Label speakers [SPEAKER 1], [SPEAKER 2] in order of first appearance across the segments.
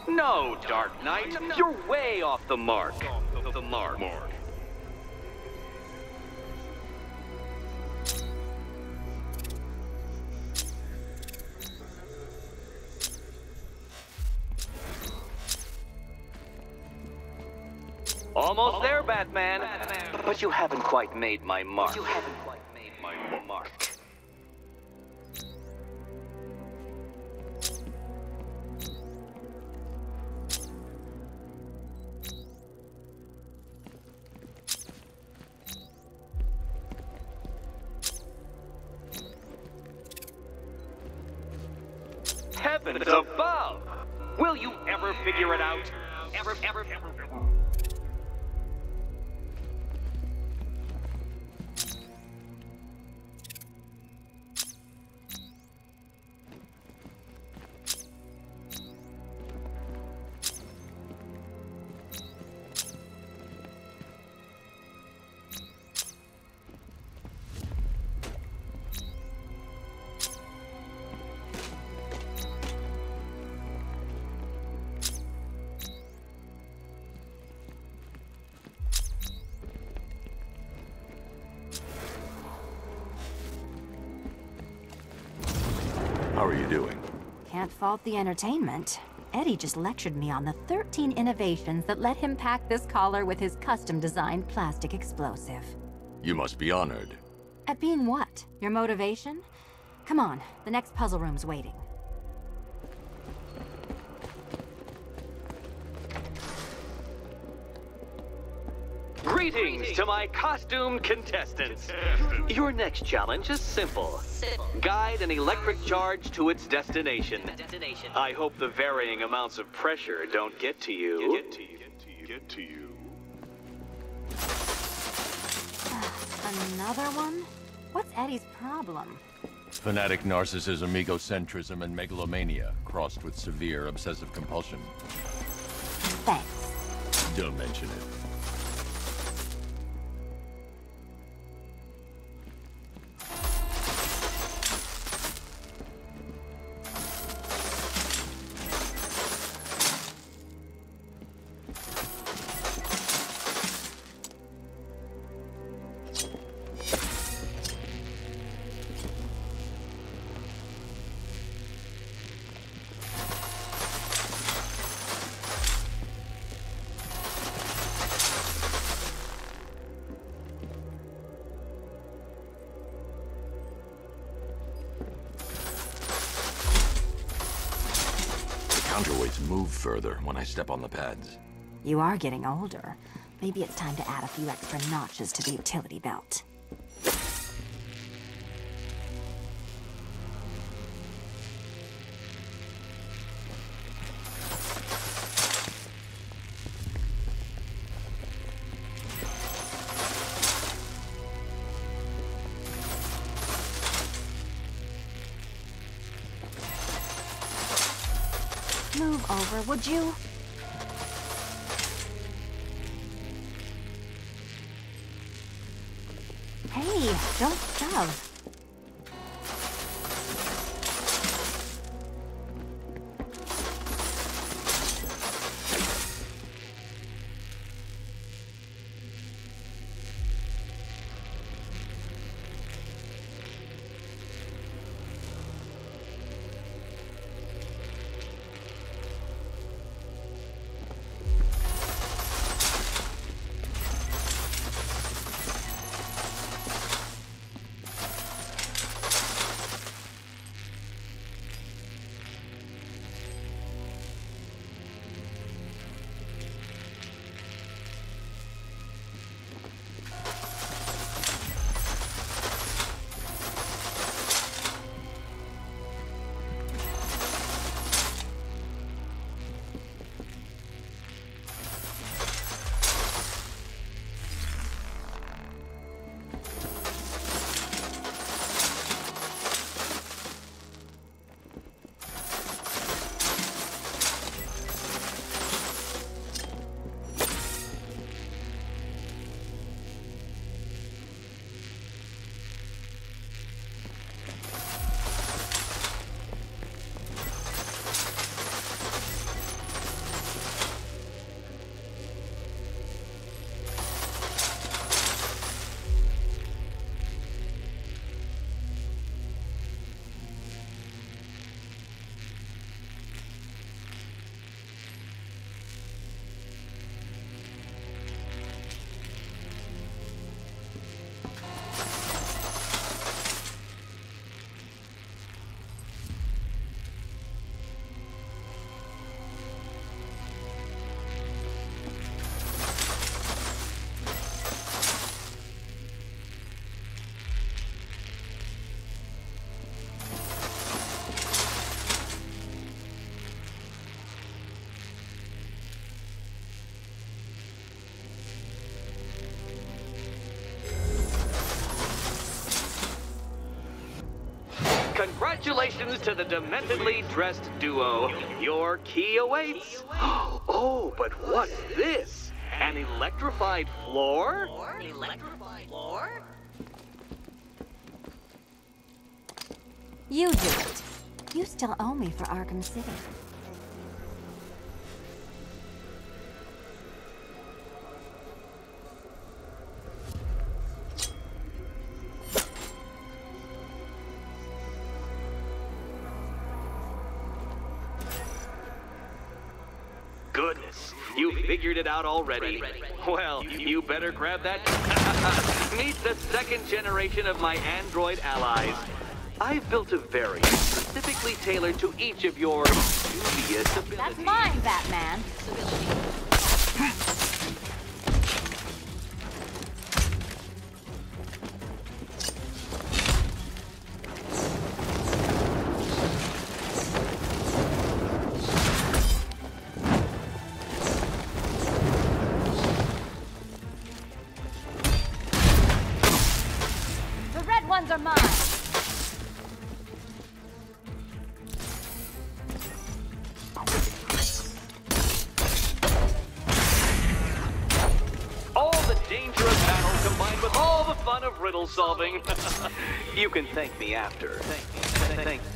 [SPEAKER 1] No, Dark Knight, you're way off the mark. The mark. Almost there, Batman. But you haven't quite made my mark. Heavens above! Will you ever figure it out? Ever.
[SPEAKER 2] How are you doing?
[SPEAKER 3] Can't fault the entertainment. Eddie just lectured me on the 13 innovations that let him pack this collar with his custom-designed plastic explosive.
[SPEAKER 2] You must be honored.
[SPEAKER 3] At being what? Your motivation? Come on, the next puzzle room's waiting.
[SPEAKER 1] Greetings to my costumed contestants. Your next challenge is simple. Guide an electric charge to its destination. I hope the varying amounts of pressure don't get to you.
[SPEAKER 3] Another one? What's Eddie's problem?
[SPEAKER 2] Fanatic narcissism, egocentrism, and megalomania, crossed with severe obsessive compulsion.
[SPEAKER 3] Thanks.
[SPEAKER 2] Don't mention it. Counterweights move further when I step on the pads.
[SPEAKER 3] You are getting older. Maybe it's time to add a few extra notches to the utility belt. Move over, would you? Hey, don't shove.
[SPEAKER 1] Congratulations to the dementedly dressed duo. Your key awaits. Oh, but what's this? An electrified floor?
[SPEAKER 4] Electrified floor?
[SPEAKER 3] You do it. You still owe me for Arkham City.
[SPEAKER 1] Goodness, you figured it out already. Well, you better grab that. Meet the second generation of my android allies. I've built a variant specifically tailored to each of your dubious abilities.
[SPEAKER 3] That's mine, Batman.
[SPEAKER 5] The red ones are mine.
[SPEAKER 1] All the dangerous battle combined with all the fun of riddle solving. You can thank me after. Thank me.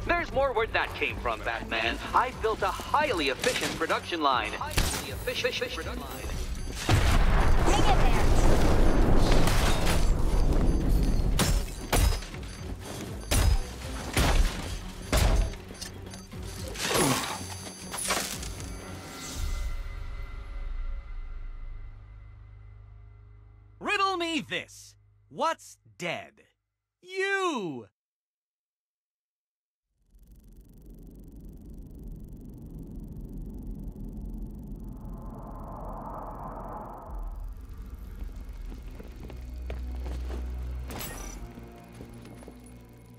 [SPEAKER 1] There's more where that came from, Batman. I built a highly efficient production line.
[SPEAKER 3] Hang in there.
[SPEAKER 6] Riddle me this. What's dead? You!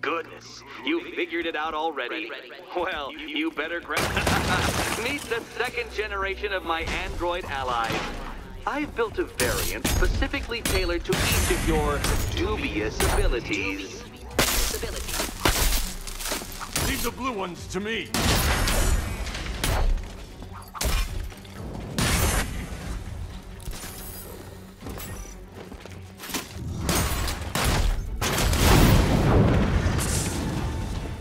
[SPEAKER 1] Goodness, you figured it out already. Well, you better grab. Meet the second generation of my android allies. I've built a variant specifically tailored to each of your dubious abilities.
[SPEAKER 2] Leave the blue ones to me.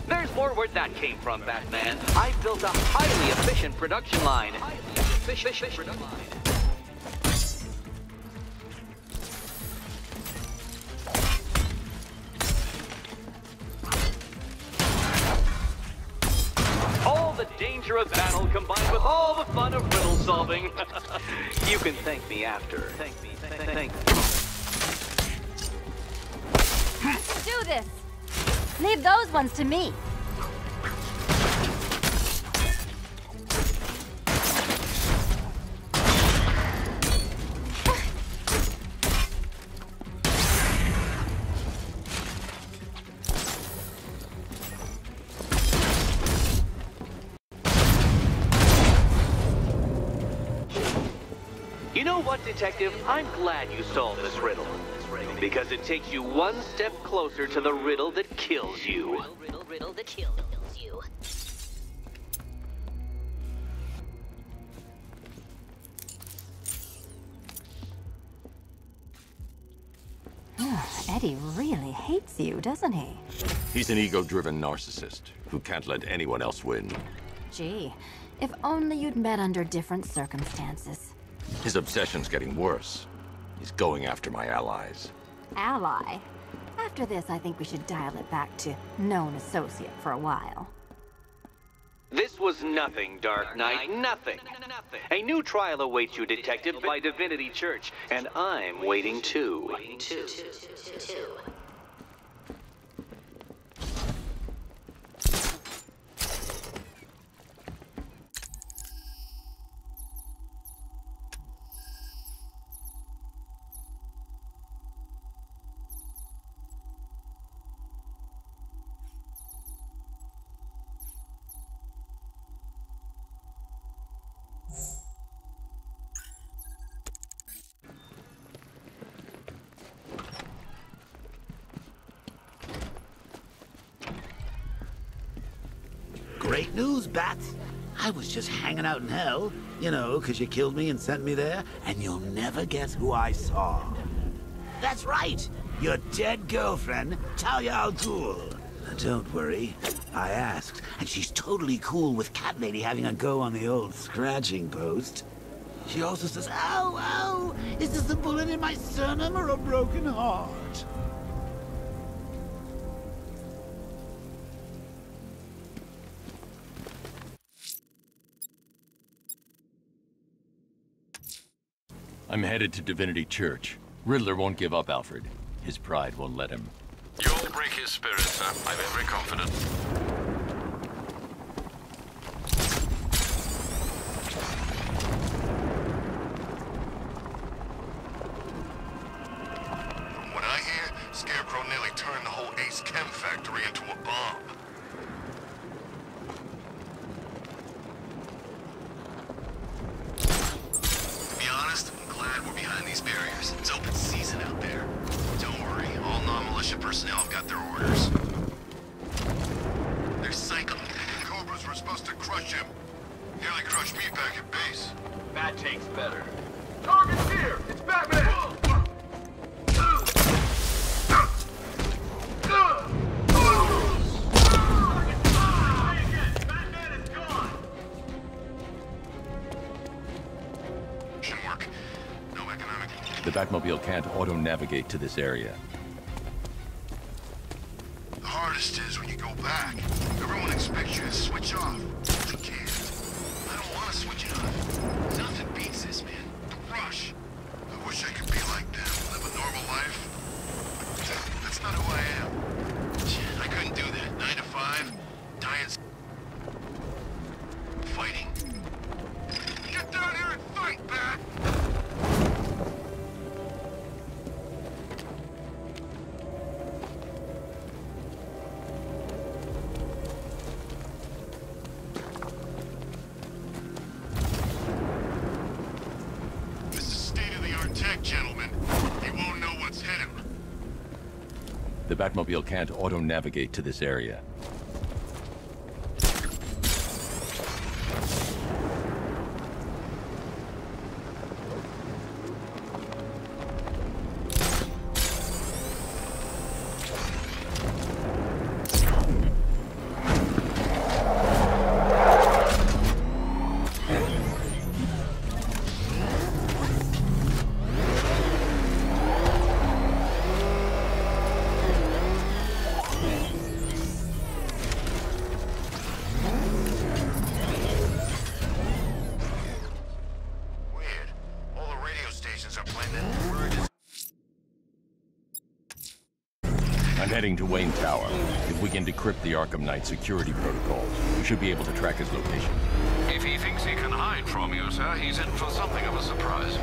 [SPEAKER 1] There's more where that came from, Batman. I built a highly efficient production line. All the danger of battle combined with all the fun of riddle solving. You can thank me after. Thank me.
[SPEAKER 5] Do this. Leave those ones to me.
[SPEAKER 1] You know what, Detective? I'm glad you solved this riddle. Because it takes you one step closer to the riddle that kills you.
[SPEAKER 4] Riddle that kills you.
[SPEAKER 3] Eddie really hates you, doesn't he?
[SPEAKER 2] He's an ego-driven narcissist who can't let anyone else win.
[SPEAKER 3] Gee, if only you'd met under different circumstances.
[SPEAKER 2] His obsession's getting worse. He's going after my allies.
[SPEAKER 3] Ally. After this, I think we should dial it back to known associate for a while.
[SPEAKER 1] This was nothing, Dark Knight, nothing. A new trial awaits you, Detective, by Divinity Church, and I'm waiting too.
[SPEAKER 7] news, Bat. I was just hanging out in hell, you know, because you killed me and sent me there, and you'll never guess who I saw. That's right, your dead girlfriend, Talia al Ghul. Don't worry, I asked, and she's totally cool with Cat Lady having a go on the old scratching post. She also says, ow, ow, is this a bullet in my sternum or a broken heart?
[SPEAKER 2] I'm headed to Divinity Church. Riddler won't give up, Alfred. His pride won't let him.
[SPEAKER 8] You'll break his spirit, sir. I'm every confident. From what I hear, Scarecrow nearly turned the whole Ace Chem factory into a bomb. To be honest, I'm glad we're behind these barriers. It's open season out there. Don't worry, all non-militia personnel have got their orders. They're cycling. Cobras were supposed to crush him. Nearly crushed me back at base.
[SPEAKER 1] That takes better.
[SPEAKER 8] Target's here! It's Batman! Shouldn't work. No economic.
[SPEAKER 2] The Batmobile can't auto-navigate to this area.
[SPEAKER 8] The hardest is when you go back. Everyone expects you to switch off. You can't. I don't want to switch it off. Nothing beats this, man. The rush. I wish I could be like them. Live a normal life. That's not who I am. I couldn't do that. 9 to 5. Dying. Fighting. Get down here and fight, Bat! Gentlemen, he won't know what's hit him.
[SPEAKER 2] The Batmobile can't auto-navigate to this area. I'm heading to Wayne Tower. If we can decrypt the Arkham Knight security protocols, we should be able to track his location.
[SPEAKER 8] If he thinks he can hide from you, sir, he's in for something of a surprise.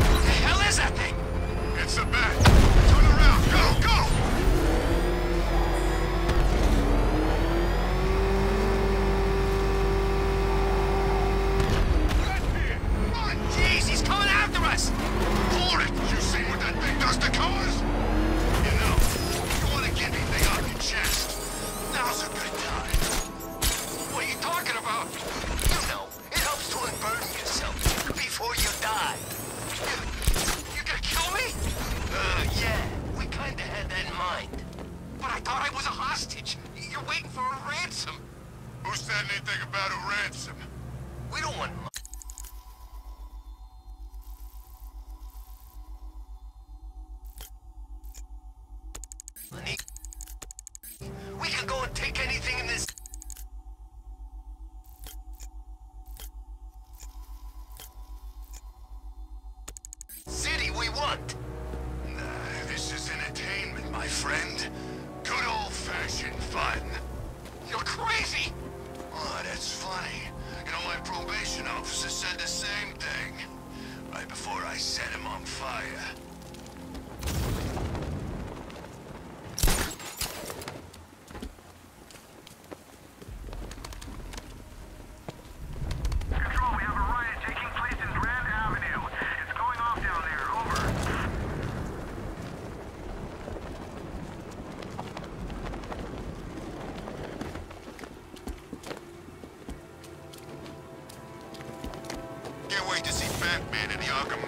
[SPEAKER 6] What the hell is that thing?
[SPEAKER 8] It's a bat. Turn around. Go, go!
[SPEAKER 6] Run! Jeez, he's coming after us!
[SPEAKER 8] Hold it! You see what that thing does to cars? You know, you want to get anything off your chest. Now's a good time.
[SPEAKER 6] What are you talking about?
[SPEAKER 8] You know, it helps to unburden yourself before you die.
[SPEAKER 6] You gonna kill me?
[SPEAKER 8] Yeah, we kinda had that in mind.
[SPEAKER 6] But I thought I was a hostage. You're waiting for a ransom.
[SPEAKER 8] Who said anything about a ransom? We don't want money. We can go and take anything in this city we want. This is entertainment, my friend. Good old-fashioned fun.
[SPEAKER 6] You're crazy!
[SPEAKER 8] Oh, that's funny. You know, my probation officer said the same thing. Right before I set him on fire.
[SPEAKER 9] Control, we have a riot taking place in Grand Avenue. It's going off down there. Over.
[SPEAKER 8] Batman in the Arkham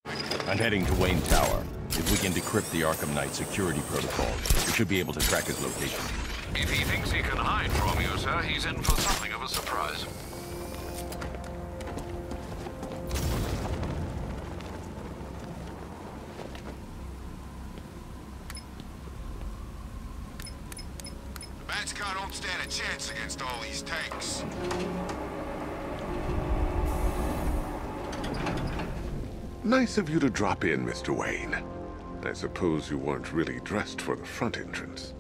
[SPEAKER 8] Knight.
[SPEAKER 2] I'm heading to Wayne Tower. If we can decrypt the Arkham Knight security protocol, we should be able to track his location.
[SPEAKER 10] If he thinks he can hide from you, sir, he's in for something of a surprise.
[SPEAKER 8] The Batcar don't stand a chance against all these tanks.
[SPEAKER 11] Nice of you to drop in, Mr. Wayne. I suppose you weren't really dressed for the front entrance.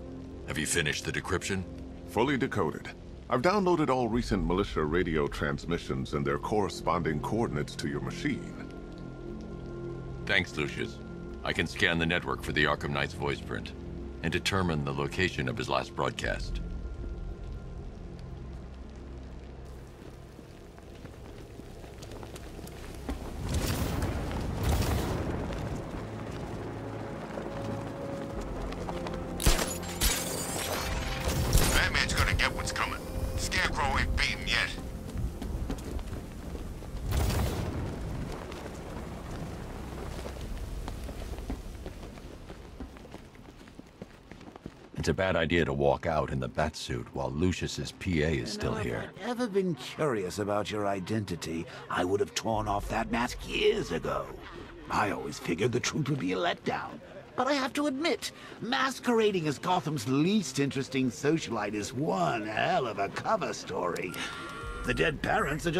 [SPEAKER 2] Have you finished the decryption?
[SPEAKER 11] Fully decoded. I've downloaded all recent militia radio transmissions and their corresponding coordinates to your machine.
[SPEAKER 2] Thanks, Lucius. I can scan the network for the Arkham Knight's voice print and determine the location of his last broadcast.
[SPEAKER 8] Batman's gonna get what's coming. Scarecrow ain't beaten yet.
[SPEAKER 2] It's a bad idea to walk out in the Batsuit while Lucius's PA is still here.
[SPEAKER 7] If I'd ever been curious about your identity, I would have torn off that mask years ago. I always figured the truth would be a letdown. But I have to admit, masquerading as Gotham's least interesting socialite is one hell of a cover story. The dead parents are just